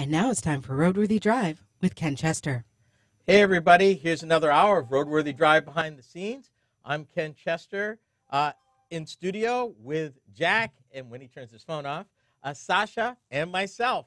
And now it's time for RoadWorthy Drive with Ken Chester. Hey, everybody. Here's another hour of RoadWorthy Drive behind the scenes. I'm Ken Chester in studio with Jack, and when he turns his phone off, Sasha and myself.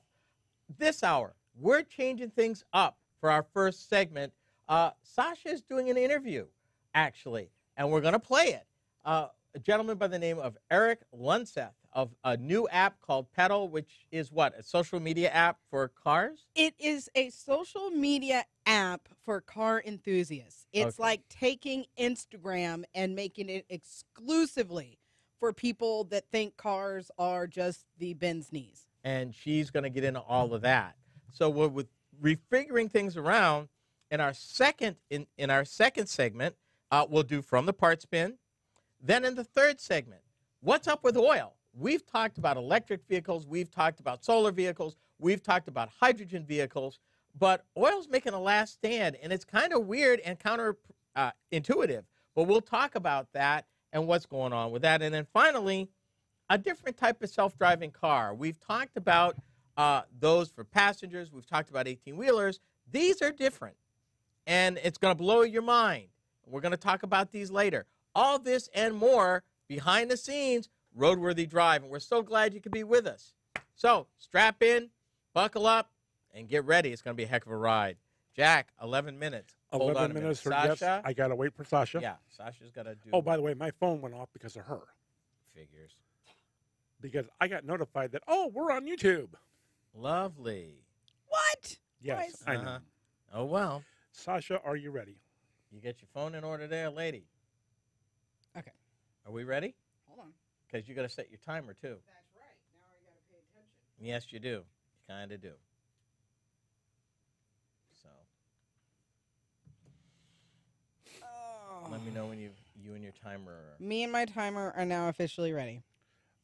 This hour, we're changing things up for our first segment. Sasha is doing an interview, actually, and we're going to play it. A gentleman by the name of Eric Lunseth of a new app called Pedal, which is what, a social media app for cars? It is a social media app for car enthusiasts. It's like taking Instagram and making it exclusively for people that think cars are just the Ben's knees. And she's going to get into all of that. So we're with refiguring things around. In our second segment, we'll do From the Parts Bin. Then in the third segment, what's up with oil? We've talked about electric vehicles. We've talked about solar vehicles. We've talked about hydrogen vehicles. But oil's making a last stand, and it's kind of weird and counterintuitive. But we'll talk about that and what's going on with that. And then finally, a different type of self-driving car. We've talked about those for passengers. We've talked about 18-wheelers. These are different, and it's going to blow your mind. We're going to talk about these later. All this and more behind the scenes, RoadWorthy Drive, and we're so glad you could be with us. So strap in, buckle up, and get ready. It's going to be a heck of a ride. Jack, 11 minutes. 11 minutes. Sasha? Yes, I got to wait for Sasha. Yeah, Sasha's got to do. Oh, by the way, my phone went off because of her. Figures. Because I got notified that, we're on YouTube. Lovely. What? Yes, I know. Oh, well. Sasha, are you ready? You get your phone in order there, lady. Okay. Are we ready? Hold on. Because you got to set your timer, too. That's right. Now I got to pay attention. Yes, you do. You kind of do. So. Let me know when you and your timer are. Me and my timer are now officially ready.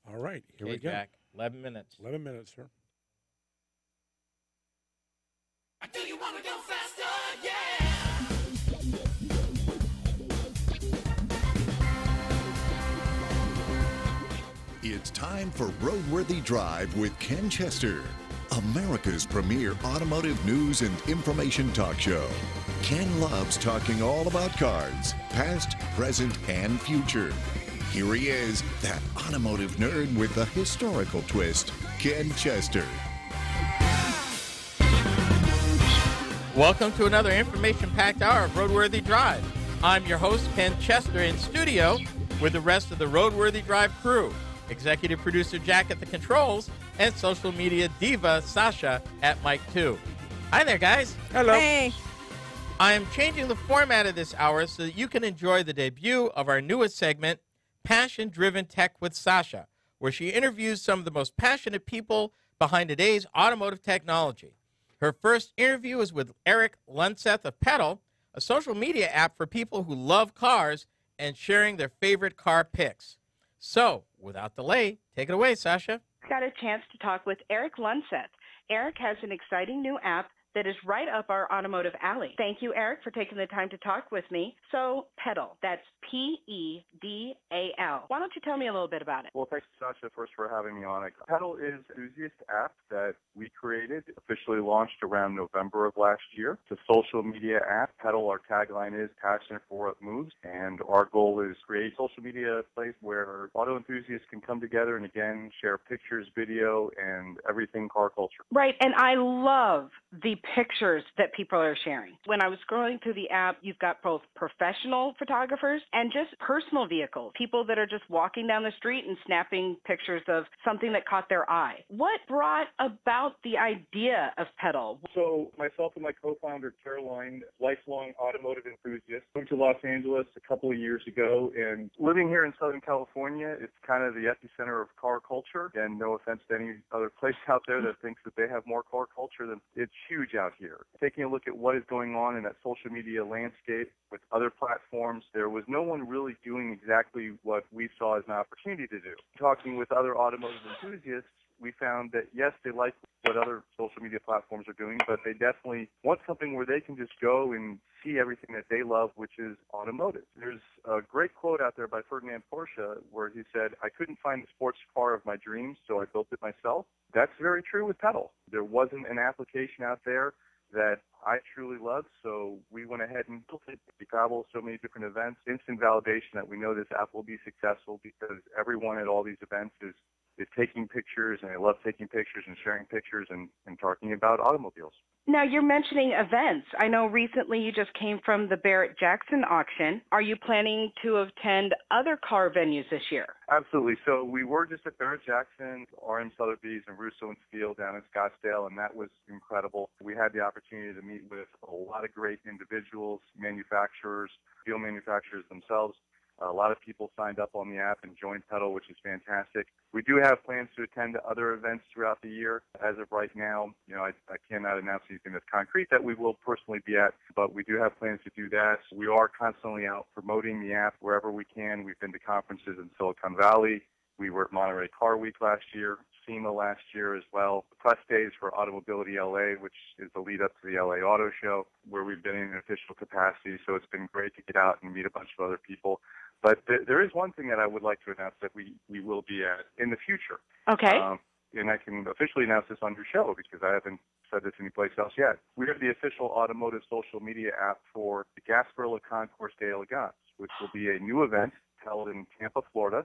All right. Here we go. Jack, 11 minutes. 11 minutes, sir. Do you want to go faster? Yeah! It's time for RoadWorthy Drive with Ken Chester, America's premier automotive news and information talk show. Ken loves talking all about cars, past, present, and future. Here he is, that automotive nerd with the historical twist, Ken Chester. Welcome to another information-packed hour of RoadWorthy Drive. I'm your host, Ken Chester, in studio with the rest of the RoadWorthy Drive crew. Executive producer Jack at the controls, and social media diva Sasha at Mic 2. Hi there, guys. Hello. Hey. I am changing the format of this hour so that you can enjoy the debut of our newest segment, Passion-Driven Tech with Sasha, where she interviews some of the most passionate people behind today's automotive technology. Her first interview is with Eric Lunseth of Pedal, a social media app for people who love cars and sharing their favorite car pics. So, without delay, take it away, Sasha. Got a chance to talk with Eric Lunseth. Eric has an exciting new app that is right up our automotive alley. Thank you, Eric, for taking the time to talk with me. So, Pedal, that's P-E-D-A-L. Why don't you tell me a little bit about it? Well, thanks, Sasha, first for having me on. Pedal is an enthusiast app that we created, officially launched around November of last year. It's a social media app. Pedal, our tagline is passionate for what moves, and our goal is to create a social media place where auto enthusiasts can come together and, again, share pictures, video, and everything car culture. Right, and I love the pictures that people are sharing. When I was scrolling through the app, you've got both professional photographers and just personal vehicles, people that are just walking down the street and snapping pictures of something that caught their eye. What brought about the idea of Pedal? So myself and my co-founder, Caroline, lifelong automotive enthusiast, moved to Los Angeles a couple of years ago, and living here in Southern California, it's kind of the epicenter of car culture, and no offense to any other place out there that thinks that they have more car culture, than it's huge out here. Taking a look at what is going on in that social media landscape with other platforms, there was no one really doing exactly what we saw as an opportunity to do. Talking with other automotive enthusiasts, we found that, yes, they like what other social media platforms are doing, but they definitely want something where they can just go and see everything that they love, which is automotive. There's a great quote out there by Ferdinand Porsche where he said, "I couldn't find the sports car of my dreams, so I built it myself." That's very true with pedal. There wasn't an application out there that I truly love, so we went ahead and built it. We travel so many different events, instant validation that we know this app will be successful because everyone at all these events is taking pictures, and they love taking pictures and sharing pictures and talking about automobiles. Now, you're mentioning events. I know recently you just came from the Barrett-Jackson auction. Are you planning to attend other car venues this year? Absolutely. So we were just at Barrett-Jackson, RM Sotheby's, and Russo and Steele down in Scottsdale, and that was incredible. We had the opportunity to meet with a lot of great individuals, manufacturers, steel manufacturers themselves. A lot of people signed up on the app and joined Pedal, which is fantastic. We do have plans to attend other events throughout the year. As of right now, I cannot announce anything that's concrete that we will personally be at, but we do have plans to do that. We are constantly out promoting the app wherever we can. We've been to conferences in Silicon Valley. We were at Monterey Car Week last year, SEMA last year as well. The press days for Automobility LA, which is the lead up to the LA Auto Show, where we've been in an official capacity. So it's been great to get out and meet a bunch of other people. But there is one thing that I would like to announce that we will be at in the future. Okay. And I can officially announce this on your show because I haven't said this anyplace else yet. We are the official automotive social media app for the Gasparilla Concours d'Elegance, which will be a new event held in Tampa, Florida.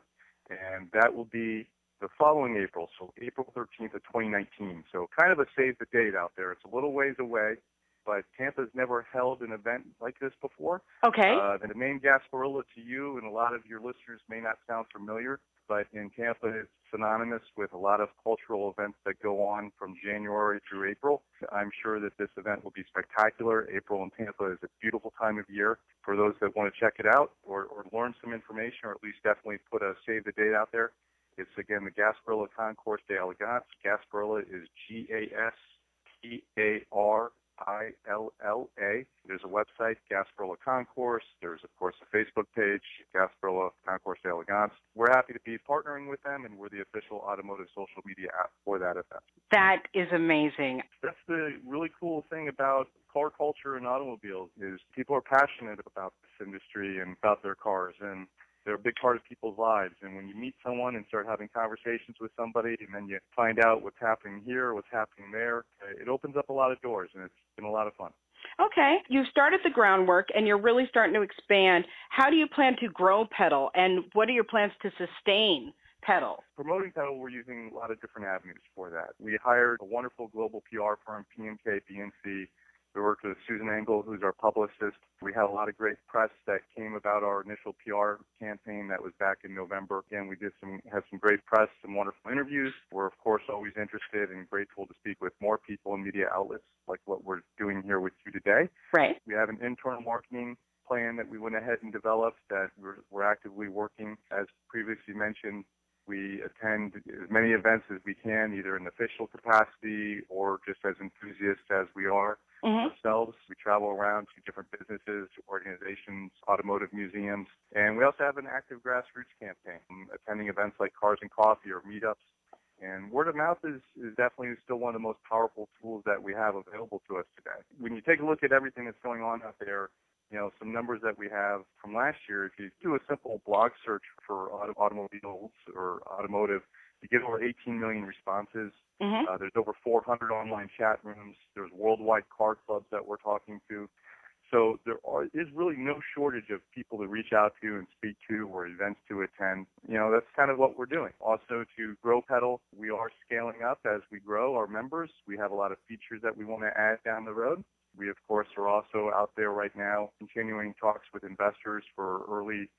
And that will be the following April, so April 13th of 2019. So kind of a save the date out there. It's a little ways away, but Tampa's never held an event like this before. Okay. The name Gasparilla to you and a lot of your listeners may not sound familiar, but in Tampa it's synonymous with a lot of cultural events that go on from January through April. I'm sure that this event will be spectacular. April in Tampa is a beautiful time of year for those that want to check it out or learn some information, or at least definitely put a save the date out there. It's, again, the Gasparilla Concours d'Elegance. Gasparilla is Gasparilla. There's a website, Gasparilla Concours. There's, of course, a Facebook page, Gasparilla Concours d'Elegance. We're happy to be partnering with them, and we're the official automotive social media app for that event. That is amazing. That's the really cool thing about car culture and automobiles is people are passionate about this industry and about their cars, and they're a big part of people's lives. And when you meet someone and start having conversations with somebody and then you find out what's happening here, what's happening there, it opens up a lot of doors, and it's been a lot of fun. Okay. You've started the groundwork, and you're really starting to expand. How do you plan to grow Pedal, and what are your plans to sustain Pedal? Promoting Pedal, we're using a lot of different avenues for that. We hired a wonderful global PR firm, PMK BNC. We worked with Susan Engel, who's our publicist. We had a lot of great press that came about our initial PR campaign that was back in November. Again, we had some great press, some wonderful interviews. We're, of course, always interested and grateful to speak with more people and media outlets like what we're doing here with you today. Right. We have an internal marketing plan that we went ahead and developed that we're actively working. As previously mentioned, we attend as many events as we can, either in official capacity or just as enthusiasts as we are ourselves. We travel around to different businesses, organizations, automotive museums, and we also have an active grassroots campaign, attending events like Cars and Coffee or meetups. And word of mouth is definitely still one of the most powerful tools that we have available to us today. When you take a look at everything that's going on out there, some numbers that we have from last year, if you do a simple blog search for automobiles or automotive, you get over 18 million responses. There's over 400 online chat rooms. There's worldwide car clubs that we're talking to. So there is really no shortage of people to reach out to and speak to or events to attend. That's kind of what we're doing. Also, to grow Pedal, we are scaling up as we grow our members. We have a lot of features that we want to add down the road. We, of course, are also out there right now continuing talks with investors for early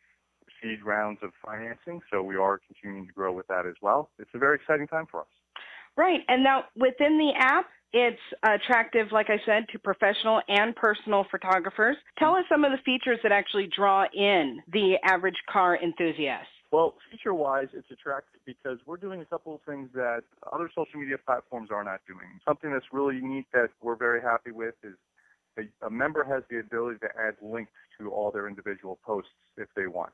seed rounds of financing, so we are continuing to grow with that as well. It's a very exciting time for us. Right. And now within the app, it's attractive, like I said, to professional and personal photographers. Tell us some of the features that actually draw in the average car enthusiast. Well, feature-wise, it's attractive because we're doing a couple of things that other social media platforms are not doing. Something that's really neat that we're very happy with is a member has the ability to add links to all their individual posts if they want.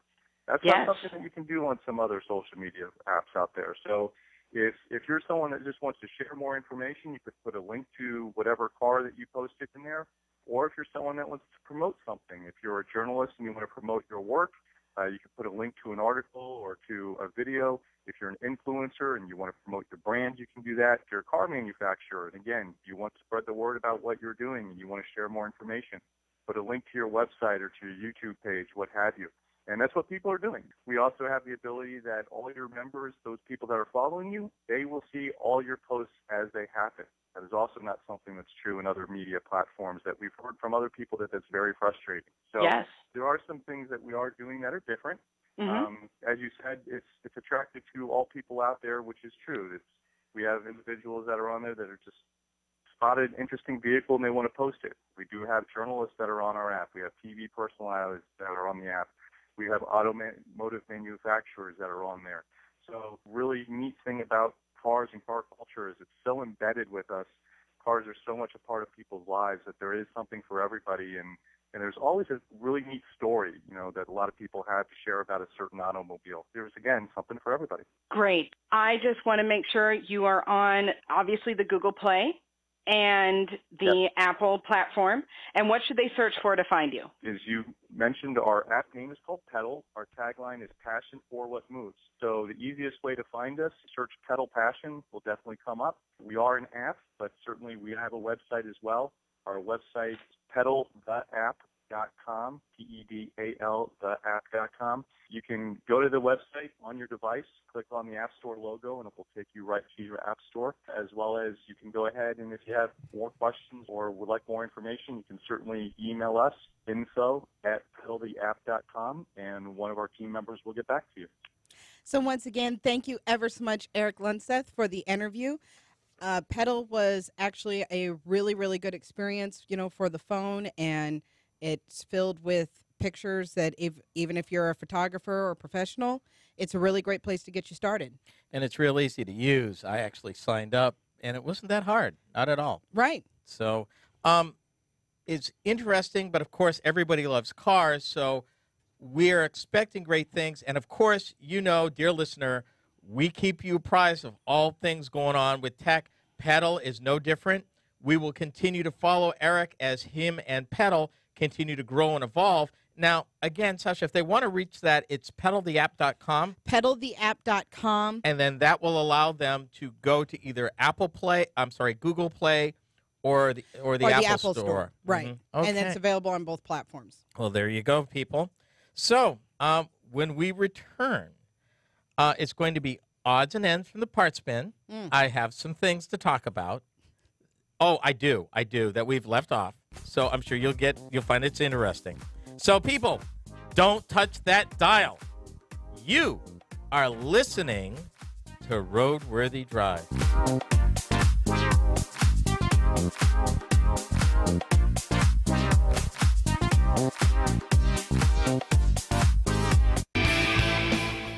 That's not something that you can do on some other social media apps out there. So If you're someone that just wants to share more information, you could put a link to whatever car that you posted in there. Or if you're someone that wants to promote something, if you're a journalist and you want to promote your work, you can put a link to an article or to a video. If you're an influencer and you want to promote your brand, you can do that. If you're a car manufacturer, and again, you want to spread the word about what you're doing and you want to share more information, put a link to your website or to your YouTube page, what have you. And that's what people are doing. We also have the ability that all your members, those people that are following you, they will see all your posts as they happen. That is also not something that's true in other media platforms that we've heard from other people that's very frustrating. So Yes. there are some things that we are doing that are different. Mm-hmm. As you said, it's attractive to all people out there, which is true. We have individuals that are on there that are just spotted an interesting vehicle and they want to post it. We do have journalists that are on our app. We have TV personalities that are on the app. We have automotive manufacturers that are on there. So really neat thing about cars and car culture is it's so embedded with us. Cars are so much a part of people's lives that there is something for everybody. And there's always a really neat story, that a lot of people have to share about a certain automobile. There's, again, something for everybody. Great. I just want to make sure you are on, obviously, the Google Play and the Apple platform. And what should they search for to find you? As you mentioned, our app name is called Pedal. Our tagline is Passion for What Moves. So the easiest way to find us, search Pedal Passion, will definitely come up. We are an app, but certainly we have a website as well. Our website is pedaltheapp.com, P-E-D-A-L, theapp.com. You can go to the website on your device, click on the App Store logo, and it will take you right to your App Store, as well as you can go ahead and if you have more questions or would like more information, you can certainly email us, info@pedaltheapp.com, and one of our team members will get back to you. So once again, thank you ever so much, Eric Lunseth, for the interview. Pedal was actually a really, really good experience, for the phone, and it's filled with pictures that even if you're a photographer or professional, it's a really great place to get you started. And it's real easy to use. I actually signed up, and it wasn't that hard, not at all. Right. So it's interesting, but of course, everybody loves cars, so we're expecting great things. And of course, dear listener, we keep you apprised of all things going on with tech. Pedal is no different. We will continue to follow Eric as him and Pedal continue to grow and evolve. Now, again, Sasha, if they want to reach that, it's pedaltheapp.com. Pedaltheapp.com. And then that will allow them to go to either Google Play, or the Apple Store. Right. Mm-hmm. Okay. And it's available on both platforms. Well, there you go, people. So when we return, it's going to be odds and ends from the parts bin. I have some things to talk about. Oh, I do, that we've left off. So I'm sure you'll find it's interesting. So people, don't touch that dial. You are listening to RoadWorthy Drive.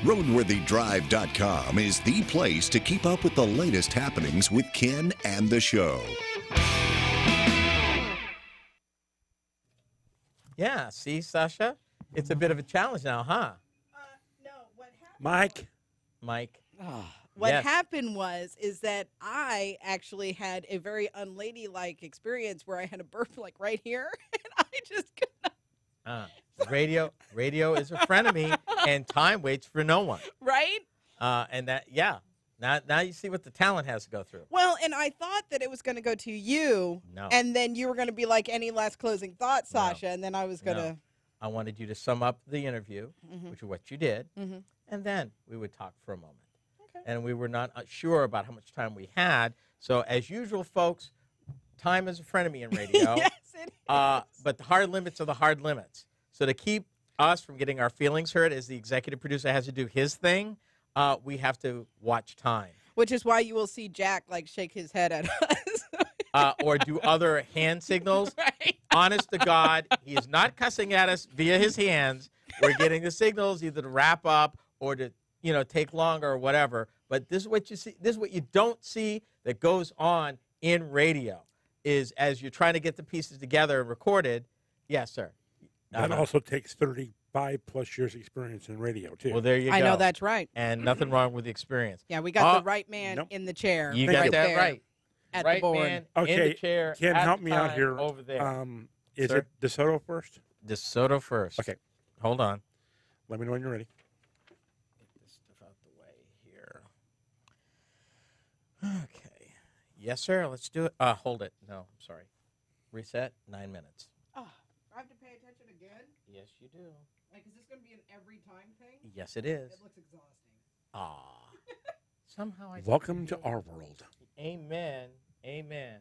RoadWorthyDrive.com is the place to keep up with the latest happenings with Ken and the show. Yeah, see, Sasha? It's a bit of a challenge now, huh? No, what happened? Mike. What happened is that I actually had a very unladylike experience where I had a burp like right here, and I just could not. Radio is a frenemy, and time waits for no one. Right? And that, Now you see what the talent has to go through. Well, and I thought that it was going to go to you, and then you were going to be like, any last closing thoughts, Sasha, and then I was going to. I wanted you to sum up the interview, which is what you did, and then we would talk for a moment. Okay. And we were not sure about how much time we had, so as usual, folks, time is a frenemy in radio. Yes, it is. But the hard limits are the hard limits. So to keep us from getting our feelings hurt as the executive producer has to do his thing, we have to watch time. Which is why you will see Jack shake his head at us. Or do other hand signals. Right. Honest to God, he is not cussing at us via his hands. We're getting the signals either to wrap up or to, take longer or whatever. But this is what you see. This is what you don't see that goes on in radio is as you're trying to get the pieces together and recorded. Yes, sir. That also takes 30 5+ years experience in radio, too. Well, there you go. I know that's right. And nothing wrong with the experience. Yeah, we got the right man Nope. in the chair. You Thank got you. that there right. at right the board. man in Okay, the chair. Ken, at help the me out time here. Over there. Is Sir? it DeSoto first? DeSoto first. Okay. Hold on. Let me know when you're ready. Get this stuff out the way here. Okay. Yes, sir. Let's do it. Hold it. No, I'm sorry. Reset. 9 minutes. Oh, I have to pay attention again? Yes, you do. Like, is this going to be an every time thing? Yes, it is. It looks exhausting. Somehow I. Welcome to our world. Amen. Amen.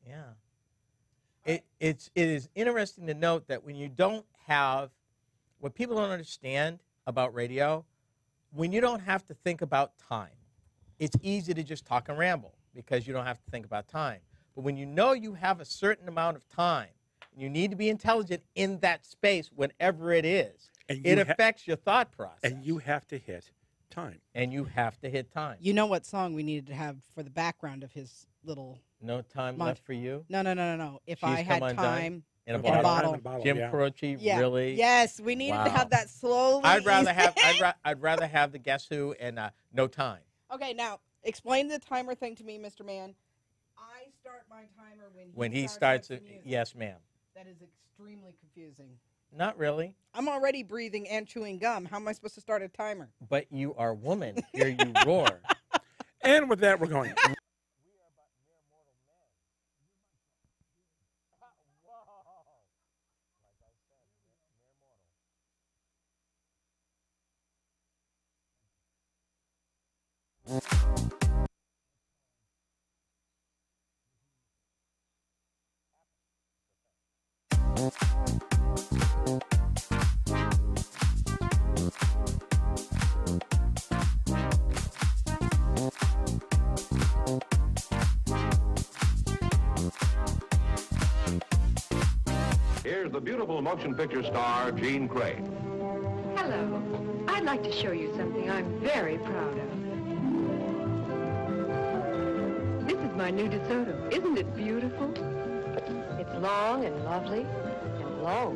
Yeah. It is interesting to note that when you don't have, what people don't understand about radio, when you don't have to think about time, it's easy to just talk and ramble because you don't have to think about time. But when you know you have a certain amount of time, you need to be intelligent in that space, whatever it is. And It affects your thought process. And you have to hit time. And you have to hit time. You know what song we needed to have for the background of his little... No time Mon- left for you? No. If She's I had Come Undone? time... In a In a bottle? bottle. Jim yeah. Croce, Yeah. really? Yes, we needed to Wow. have that slowly. I'd rather easy- have I'd rather have the Guess Who and No Time. Okay, now explain the timer thing to me, Mr. Man. I start my timer when He starts the it, music. yes, ma'am. That is extremely confusing. Not really, I'm already breathing and chewing gum. How am I supposed to start a timer? but you are a woman. Hear you roar. And with that, we're going. Here's the beautiful motion picture star, Jean Craig. Hello. I'd like to show you something I'm very proud of. This is my new DeSoto. Isn't it beautiful? It's long and lovely and low.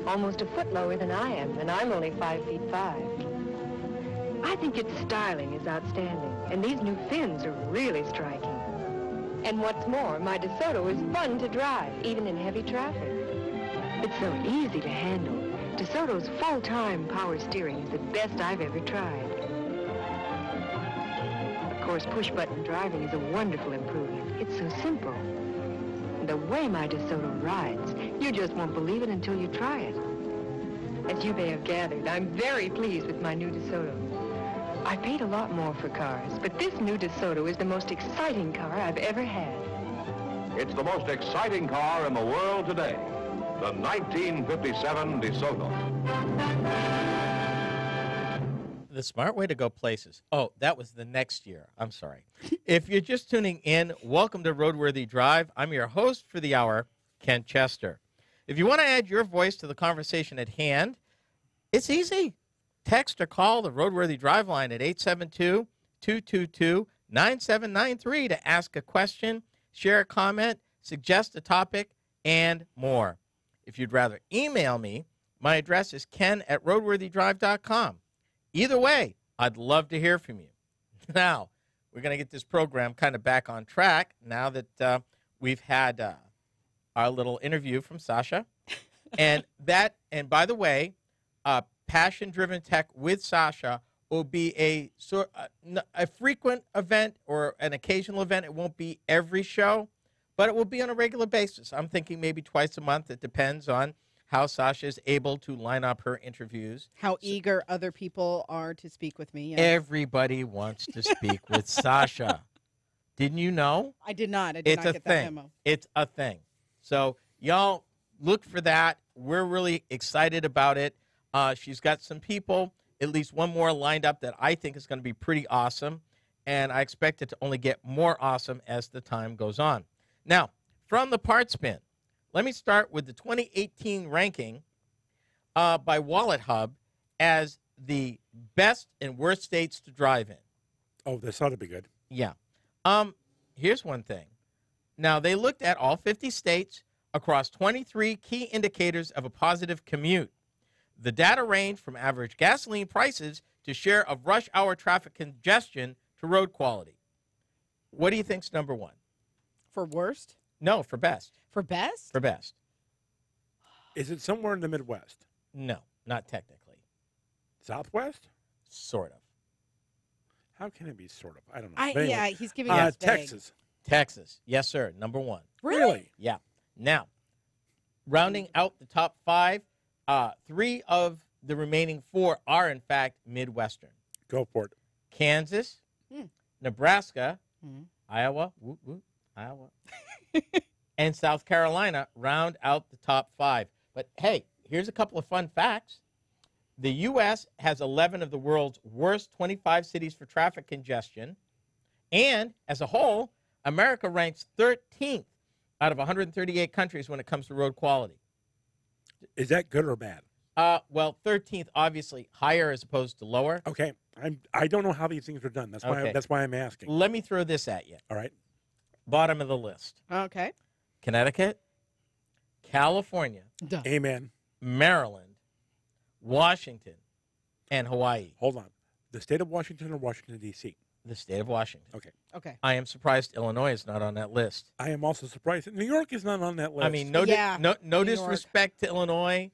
Almost a foot lower than I am, and I'm only 5 feet 5. I think its styling is outstanding, and these new fins are really striking. And what's more, my DeSoto is fun to drive, even in heavy traffic. It's so easy to handle. DeSoto's full-time power steering is the best I've ever tried. Of course, push-button driving is a wonderful improvement. It's so simple. And the way my DeSoto rides, you just won't believe it until you try it. As you may have gathered, I'm very pleased with my new DeSoto. I paid a lot more for cars, but this new DeSoto is the most exciting car I've ever had. It's the most exciting car in the world today. The 1957 DeSoto. The smart way to go places. Oh, that was the next year. I'm sorry. If you're just tuning in, welcome to RoadWorthy Drive. I'm your host for the hour, Ken Chester. If you want to add your voice to the conversation at hand, it's easy. Text or call the RoadWorthy Drive line at 872-222-9793 to ask a question, share a comment, suggest a topic, and more. If you'd rather email me, my address is ken@roadworthydrive.com. Either way, I'd love to hear from you. Now, we're going to get this program kind of back on track now that we've had our little interview from Sasha. And by the way, Passion-Driven Tech with Sasha will be a frequent event or an occasional event. It won't be every show, but it will be on a regular basis. I'm thinking maybe twice a month. It depends on how Sasha is able to line up her interviews. How eager other people are to speak with me. Yes. Everybody wants to speak with Sasha. Didn't you know? I did not. I did not get that memo. It's a thing. So y'all look for that. We're really excited about it. She's got some people, at least one more lined up that I think is going to be pretty awesome. And I expect it to only get more awesome as the time goes on. Now, from the parts bin, let me start with the 2018 ranking by Wallet Hub as the best and worst states to drive in. Oh, this ought to be good. Yeah. Here's one thing. Now, they looked at all 50 states across 23 key indicators of a positive commute. The data range from average gasoline prices to share of rush hour traffic congestion to road quality. What do you think's number one? For worst? No, for best. For best? For best. Is it somewhere in the Midwest? No, not technically. Southwest? Sort of. How can it be sort of? I don't know. But anyway, Yeah, he's giving us vague. Texas. Texas. Yes, sir. Number one. Really? Yeah. Now, rounding out the top 5, 3 of the remaining 4 are, in fact, Midwestern. Go for it. Kansas, Nebraska, Iowa, whoop, whoop, Iowa, and South Carolina round out the top 5. But, hey, here's a couple of fun facts. The U.S. has 11 of the world's worst 25 cities for traffic congestion. And, as a whole, America ranks 13th out of 138 countries when it comes to road quality. Is that good or bad? Well, 13th, obviously, higher as opposed to lower. Okay. I don't know how these things are done. That's why Okay. that's why I'm asking. Let me throw this at you. All right. Bottom of the list. Okay. Connecticut, California, Duh. Amen. Maryland, Washington, and Hawaii. Hold on. The state of Washington or Washington, D.C.? The state of Washington. Okay. Okay. I am surprised Illinois is not on that list. I am also surprised that New York is not on that list. I mean, no Yeah, no New York. disrespect to Illinois,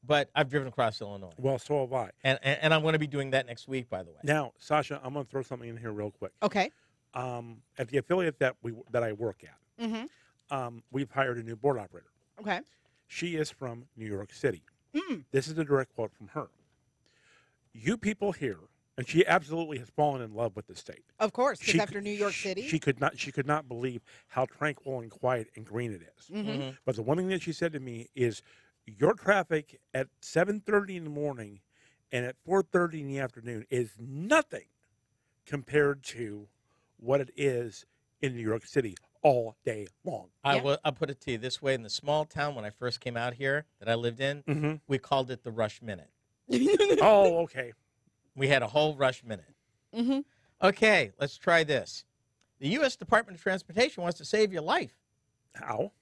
but I've driven across Illinois. Well, so have I. And I'm going to be doing that next week, by the way. Now, Sasha, I'm going to throw something in here real quick. Okay. At the affiliate that I work at, we've hired a new board operator. Okay. She is from New York City. This is a direct quote from her. You people here, and she absolutely has fallen in love with the state. Of course, because She after could- New York City. she could not believe how tranquil and quiet and green it is. But the one thing that she said to me is, your traffic at 7:30 in the morning and at 4:30 in the afternoon is nothing compared to what it is in New York City all day long. I'll put it to you this way. In the small town when I first came out here that I lived in, we called it the rush minute. Oh, okay. We had a whole rush minute. Okay, let's try this. The U.S. Department of Transportation wants to save your life. How?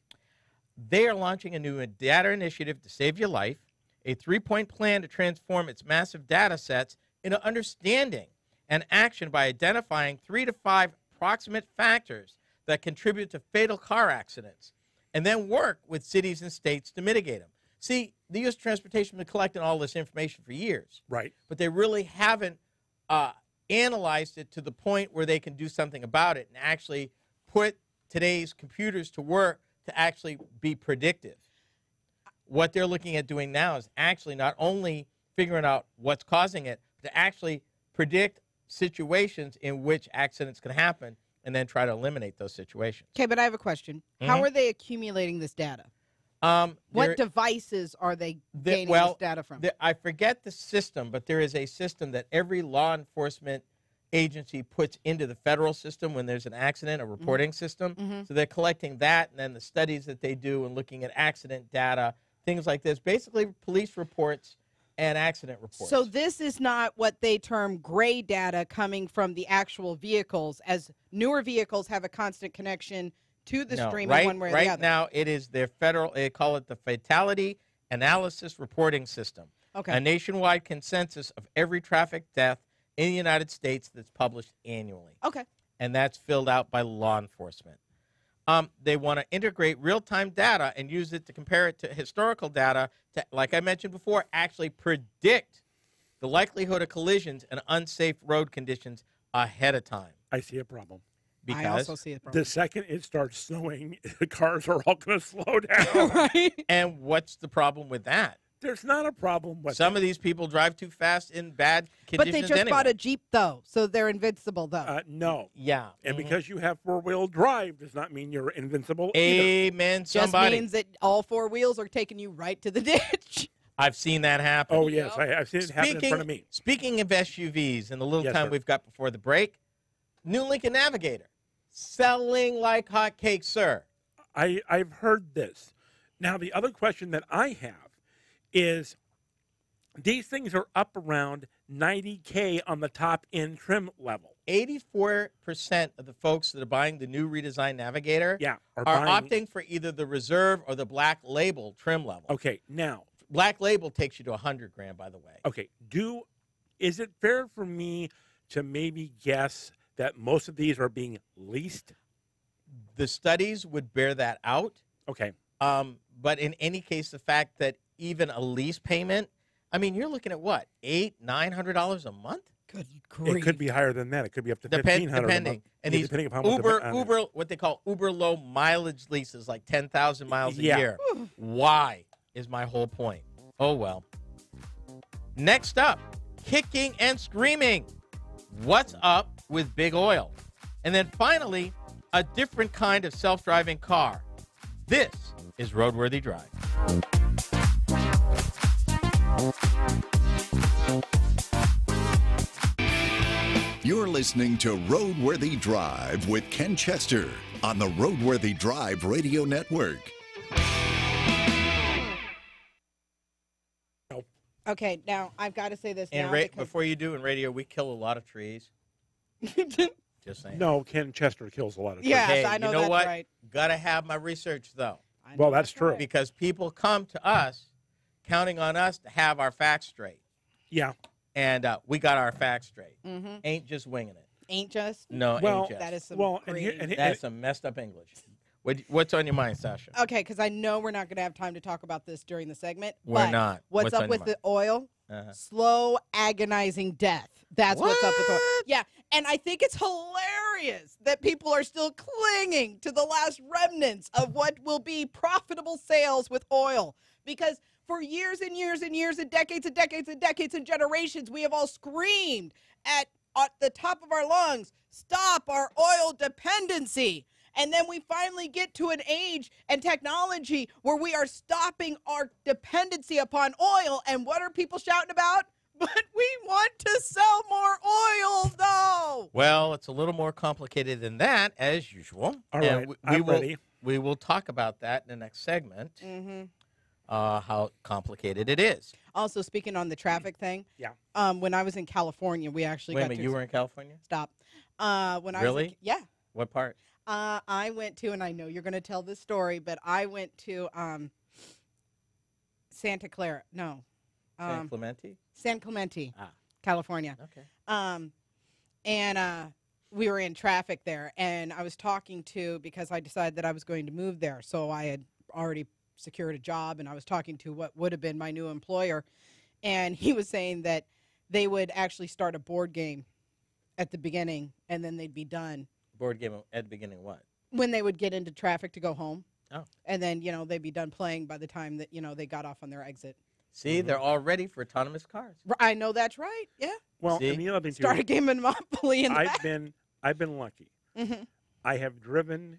They are launching a new data initiative to save your life, a 3-point plan to transform its massive data sets into understanding and action by identifying 3 to 5 proximate factors that contribute to fatal car accidents, and then work with cities and states to mitigate them. See, the U.S. Transportation has been collecting all this information for years. Right. But they really haven't analyzed it to the point where they can do something about it and actually put today's computers to work to actually be predictive. What they're looking at doing now is actually not only figuring out what's causing it, but to actually predict situations in which accidents can happen and then try to eliminate those situations. Okay, but I have a question. How are they accumulating this data? What devices are they gaining this data from? I forget the system, but there is a system that every law enforcement agency puts into the federal system when there's an accident, a reporting system. So they're collecting that, and then the studies that they do and looking at accident data, things like this, basically police reports and accident reports. So this is not what they term gray data coming from the actual vehicles, as newer vehicles have a constant connection to the stream in one way or the other. Right now, it is their federal, they call it the Fatality Analysis Reporting System. Okay. A nationwide consensus of every traffic death in the United States that's published annually. Okay. And that's filled out by law enforcement. They want to integrate real-time data and use it to compare it to historical data to, like I mentioned before, actually predict the likelihood of collisions and unsafe road conditions ahead of time. I see a problem. Because I also see a problem. The second it starts snowing, the cars are all going to slow down. Right? And what's the problem with that? There's not a problem with Some of these people drive too fast in bad conditions. But they just anyway. bought a Jeep, though, so they're invincible, though. No. Yeah. And because you have four-wheel drive does not mean you're invincible either. Amen, somebody. Just means that all 4 wheels are taking you right to the ditch. I've seen that happen. Oh, yes. I've seen it happen in front of me. Speaking of SUVs, in the little Yes, time sir. we've got before the break, new Lincoln Navigator, selling like hotcakes, sir. I've heard this. Now, the other question that I have is these things are up around $90K on the top end trim level. 84% of the folks that are buying the new redesigned Navigator are are buying- opting for either the Reserve or the Black Label trim level. Okay, now, Black Label takes you to 100 grand, by the way. Okay. Is it fair for me to maybe guess that most of these are being leased? The studies would bear that out. Okay. But in any case, the fact that even a lease payment, I mean, you're looking at what, $800-900 a month? Good grief. It could be higher than that. It could be up to $1,500 a depending. month. And Yeah, these depending upon Uber, what they call Uber low mileage leases, like 10,000 miles a Yeah. year. Why is my whole point? Oh, well. Next up, kicking and screaming. What's up with big oil? And then finally, a different kind of self-driving car. This is RoadWorthy Drive. You're listening to RoadWorthy Drive with Ken Chester on the RoadWorthy Drive Radio Network. Okay, now I've got to say this And now. before you do, in radio, we kill a lot of trees. Just saying. No, Ken Chester kills a lot of trees. Yes, Hey, I know you know that's what? right. Gotta have my research, though. I know Well, that's true. right. Because people come to us counting on us to have our facts straight. Yeah. And we got our facts straight. Mhm. Ain't just winging it. Ain't just? No, Well, ain't just. That is some Well, great... That's some messed up English. What's on your mind, Sasha? Okay, because I know we're not going to have time to talk about this during the segment. We're but not. What's What's up on with your the oil? Uh-huh. Slow, agonizing death. That's what's up with oil. What? Yeah, and I think it's hilarious that people are still clinging to the last remnants of what will be profitable sales with oil. Because for years and years and years and decades and decades and decades and generations, we have all screamed at the top of our lungs, stop our oil dependency. And then we finally get to an age and technology where we are stopping our dependency upon oil. And what are people shouting about? But we want to sell more oil, though. Well, it's a little more complicated than that, as usual. All And right, we I'm will, ready. We will talk about that in the next segment, Mm-hmm. how complicated it is. Also, speaking on the traffic thing. Yeah. When I was in California, we actually Wait a got minute, to you were in California? stop. When I was Really? yeah. What part? I went to, and I know you're going to tell this story, but I went to Santa Clara. No. San Clemente? San Clemente, Ah. California. Okay. And we were in traffic there, and I was talking to, because I decided that I was going to move there, so I had already secured a job, and I was talking to what would have been my new employer, and he was saying that they would actually start a board game at the beginning, and then they'd be done. Board game at the beginning of what? When they would get into traffic to go home. Oh. And then, they'd be done playing by the time that, they got off on their exit. See, they're all ready for autonomous cars. I know that's right. Yeah. Well, See? and the other thing too, Start a game of Monopoly in the back. I've been lucky. Mm-hmm. I've driven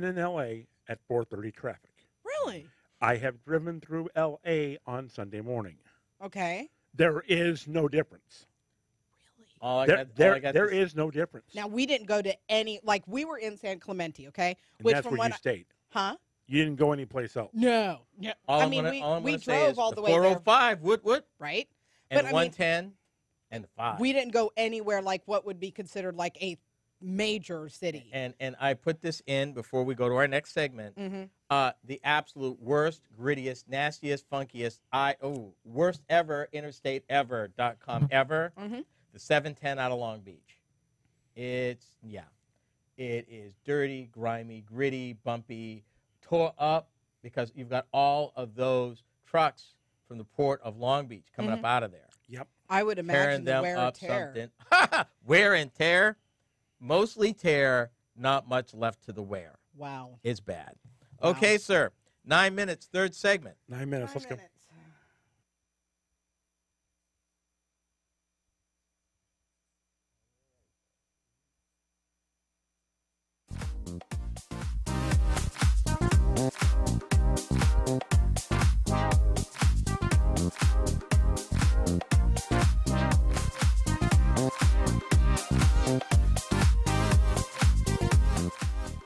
in LA at 4:30 traffic. Really? I have driven through LA on Sunday morning. Okay. There is no difference. All I There got there to- is no difference. Now, we didn't go to any, we were in San Clemente, okay? And that's where you stayed. Huh? You didn't go anyplace else. No. all I I'm mean, gonna- all I'm we gonna say drove is all the the way there, 405, what? right? And But, I mean, 110 and the 5. We didn't go anywhere like what would be considered like a major city. And I put this in before we go to our next segment. Mm-hmm. The absolute worst, grittiest, nastiest, funkiest, worst ever interstate ever.com ever. Mm-hmm. The 710 out of Long Beach. It is dirty, grimy, gritty, bumpy, tore up because you've got all of those trucks from the port of Long Beach coming up out of there. Yep. I would imagine Tearing the them wear up and tear. something. Wear and tear. Mostly tear, not much left to the wear. Wow. It's bad. Wow. Okay, sir. 9 minutes, third segment. 9 minutes. Let's go.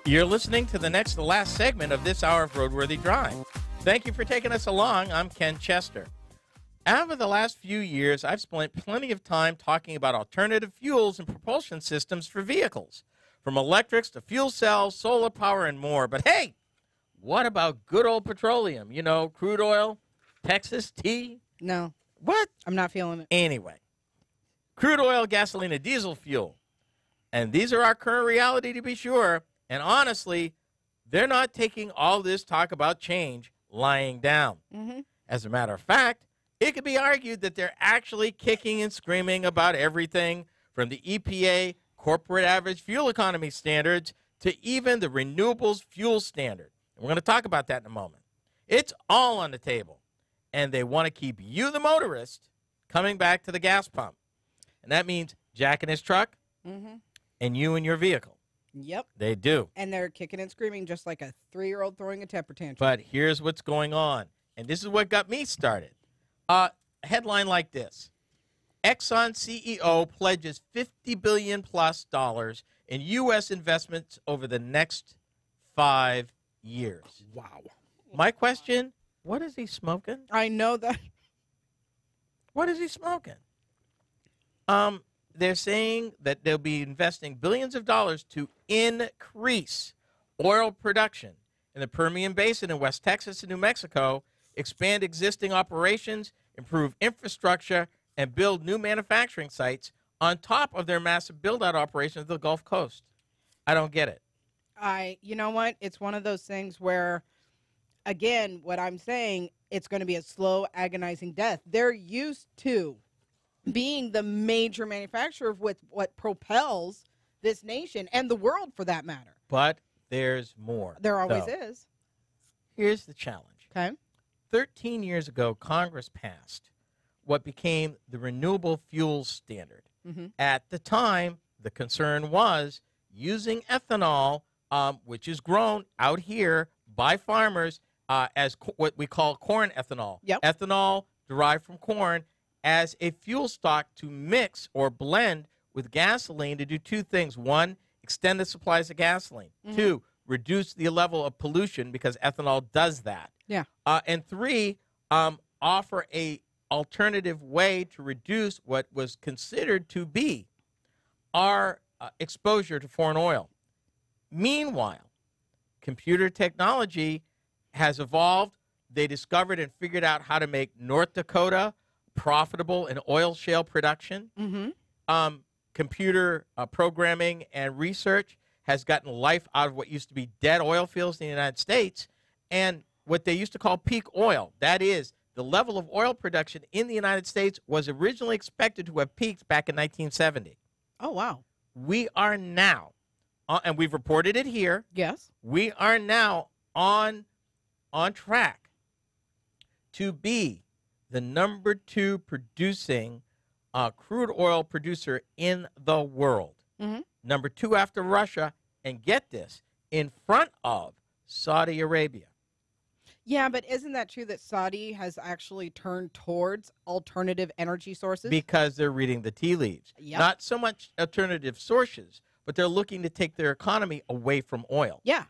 You're listening to the next to last segment of this hour of RoadWorthy Drive. Thank you for taking us along. I'm Ken Chester. Over the last few years, I've spent plenty of time talking about alternative fuels and propulsion systems for vehicles, from electrics to fuel cells, solar power, and more. But hey, what about good old petroleum? You know, crude oil, Texas tea? No, What? I'm not feeling it. Anyway, crude oil, gasoline, and diesel fuel. And these are our current reality, to be sure. And honestly, they're not taking all this talk about change lying down. Mm-hmm. As a matter of fact, it could be argued that they're actually kicking and screaming about everything from the EPA corporate average fuel economy standards to even the renewables fuel standard. And we're going to talk about that in a moment. It's all on the table. And they want to keep you, the motorist, coming back to the gas pump. And that means Jack in his truck and you in your vehicle. Yep. They do. And they're kicking and screaming just like a 3-year-old throwing a temper tantrum. But here's what's going on. And this is what got me started. A headline like this. Exxon CEO pledges $50 billion plus in U.S. investments over the next 5 years. Wow. My question, what is he smoking? I know that. What is he smoking? They're saying that they'll be investing billions of dollars to increase oil production in the Permian Basin in West Texas and New Mexico, expand existing operations, improve infrastructure, and build new manufacturing sites on top of their massive build-out operations of the Gulf Coast. I don't get it. You know what? It's one of those things where, again, what I'm saying, it's going to be a slow, agonizing death. They're used to being the major manufacturer of what propels this nation and the world, for that matter. But there's more. There always is. Here's the challenge. Okay. 13 years ago, Congress passed what became the Renewable Fuels Standard. At the time, the concern was using ethanol, which is grown out here by farmers as what we call corn ethanol. Yep. Ethanol derived from corn as a fuel stock to mix or blend with gasoline to do two things. One, extend the supplies of gasoline. Two, reduce the level of pollution because ethanol does that. Yeah. And three, offer a alternative way to reduce what was considered to be our exposure to foreign oil. Meanwhile, computer technology has evolved. They discovered and figured out how to make North Dakota profitable in oil shale production. Computer programming and research has gotten life out of what used to be dead oil fields in the United States and what they used to call peak oil. That is, the level of oil production in the United States was originally expected to have peaked back in 1970. Oh, wow. We are now, and we've reported it here, Yes. we are now on track to be the number 2 producing crude oil producer in the world. Number 2 after Russia, and get this, in front of Saudi Arabia. Yeah, but isn't that true that Saudi has actually turned towards alternative energy sources? Because they're reading the tea leaves. Yep. Not so much alternative sources, but they're looking to take their economy away from oil. Yeah.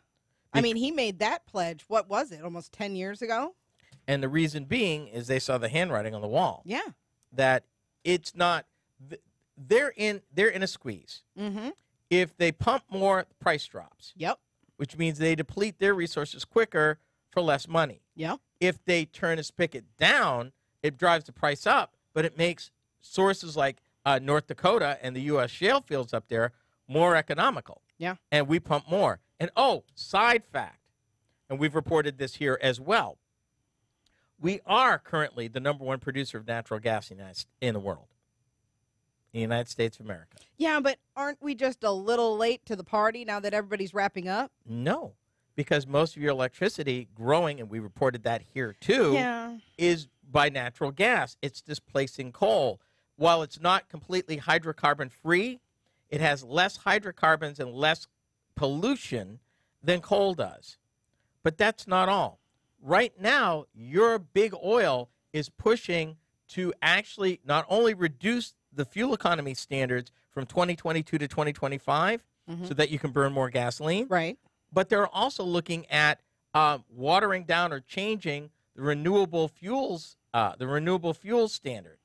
I mean, he made that pledge, what was it, almost 10 years ago? And the reason being is they saw the handwriting on the wall. Yeah. That it's not, they're in a squeeze. If they pump more, the price drops. Yep. Which means they deplete their resources quicker for less money. Yeah. If they turn a spigot down, it drives the price up, but it makes sources like North Dakota and the U.S. shale fields up there more economical. Yeah. And we pump more. And side fact, and we've reported this here as well, we are currently the number 1 producer of natural gas in the world, in the United States of America. Yeah, but aren't we just a little late to the party now that everybody's wrapping up? No, because most of your electricity growing, and we reported that here too, is by natural gas. It's displacing coal. While it's not completely hydrocarbon free, it has less hydrocarbons and less pollution than coal does. But that's not all. Right now, your big oil is pushing to actually not only reduce the fuel economy standards from 2022 to 2025 so that you can burn more gasoline. Right. But they're also looking at watering down or changing the renewable fuels standard.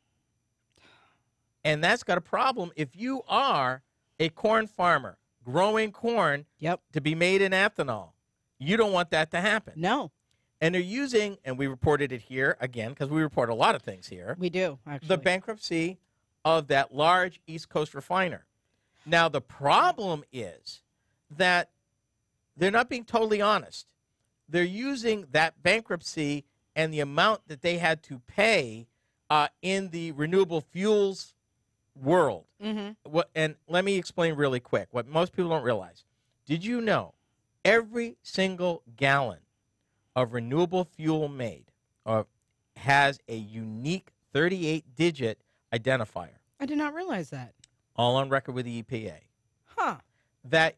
And that's got a problem. If you are a corn farmer growing corn to be made in ethanol, you don't want that to happen. No. And they're using, and we reported it here again, because we report a lot of things here, We do, actually. the bankruptcy of that large East Coast refiner. Now, the problem is that they're not being totally honest. They're using that bankruptcy and the amount that they had to pay in the renewable fuels world. And let me explain really quick what most people don't realize. Did you know every single gallon of renewable fuel made has a unique 38-digit identifier? I did not realize that. All on record with the EPA. Huh. That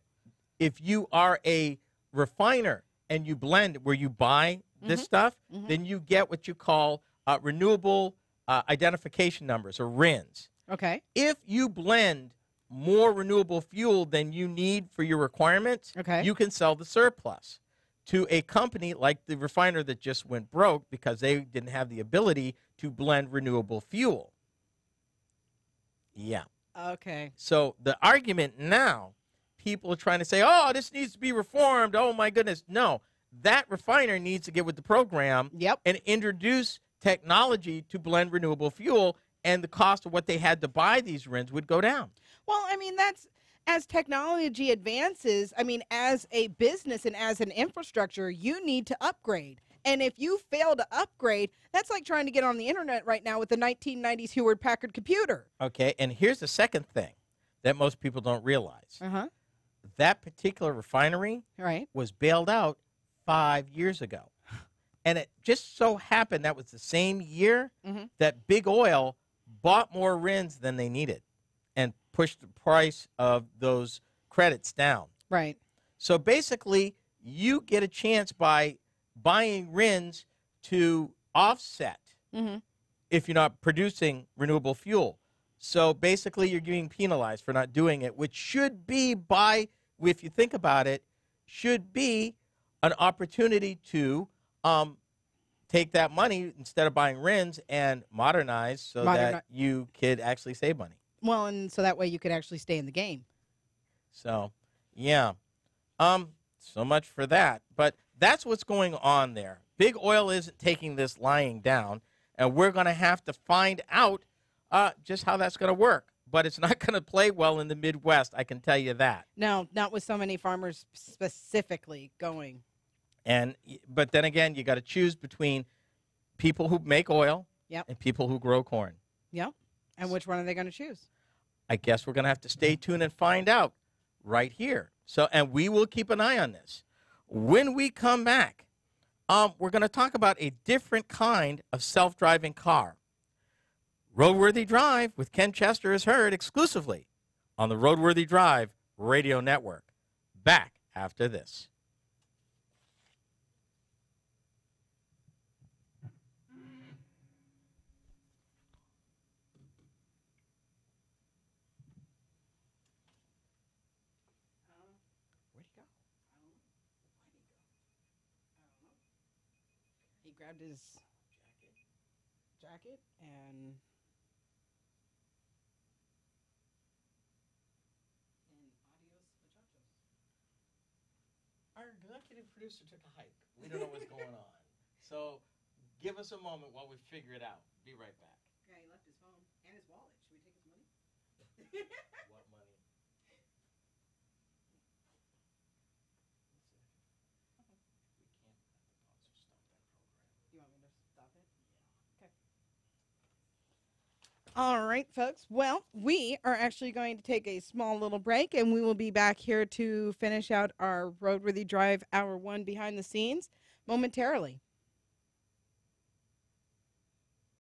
if you are a refiner and you blend where you buy this stuff, then you get what you call renewable identification numbers, or RINs. Okay. If you blend more renewable fuel than you need for your requirements, you can sell the surplus to a company like the refiner that just went broke because they didn't have the ability to blend renewable fuel. Yeah. Okay. So the argument now, people are trying to say, oh, this needs to be reformed. Oh, my goodness. No, that refiner needs to get with the program and introduce technology to blend renewable fuel, and the cost of what they had to buy these RINs would go down. Well, I mean, that's as technology advances, I mean, as a business and as an infrastructure, you need to upgrade. And if you fail to upgrade, that's like trying to get on the internet right now with the 1990s Hewlett Packard computer. Okay, and here's the second thing that most people don't realize. That particular refinery was bailed out 5 years ago. And it just so happened that was the same year that Big Oil bought more RINs than they needed and pushed the price of those credits down. Right. So basically, you get a chance by buying RINs to offset if you're not producing renewable fuel. So basically, you're getting penalized for not doing it, which should be if you think about it, should be an opportunity to take that money instead of buying RINs and modernize so that you could actually save money. Well, and so that way you could actually stay in the game. So, yeah. So much for that. But that's what's going on there. Big Oil isn't taking this lying down, and we're going to have to find out just how that's going to work. But it's not going to play well in the Midwest, I can tell you that. No, not with so many farmers specifically going. But then again, you got to choose between people who make oil and people who grow corn. Yep. And which one are they going to choose? I guess we're going to have to stay tuned and find out right here. So, and we will keep an eye on this. When we come back, we're going to talk about a different kind of self-driving car. RoadWorthy Drive with Ken Chester is heard exclusively on the RoadWorthy Drive radio network. Back after this. He grabbed his jacket and adios muchachos. Our executive producer took a hike. We don't know what's going on. So give us a moment while we figure it out. Be right back. Yeah, he left his phone and his wallet. Should we take his money? What money? You want me to stop it? Okay. All right, folks. Well, we are actually going to take a small little break, and we will be back here to finish out our RoadWorthy Drive Hour 1 behind the scenes momentarily.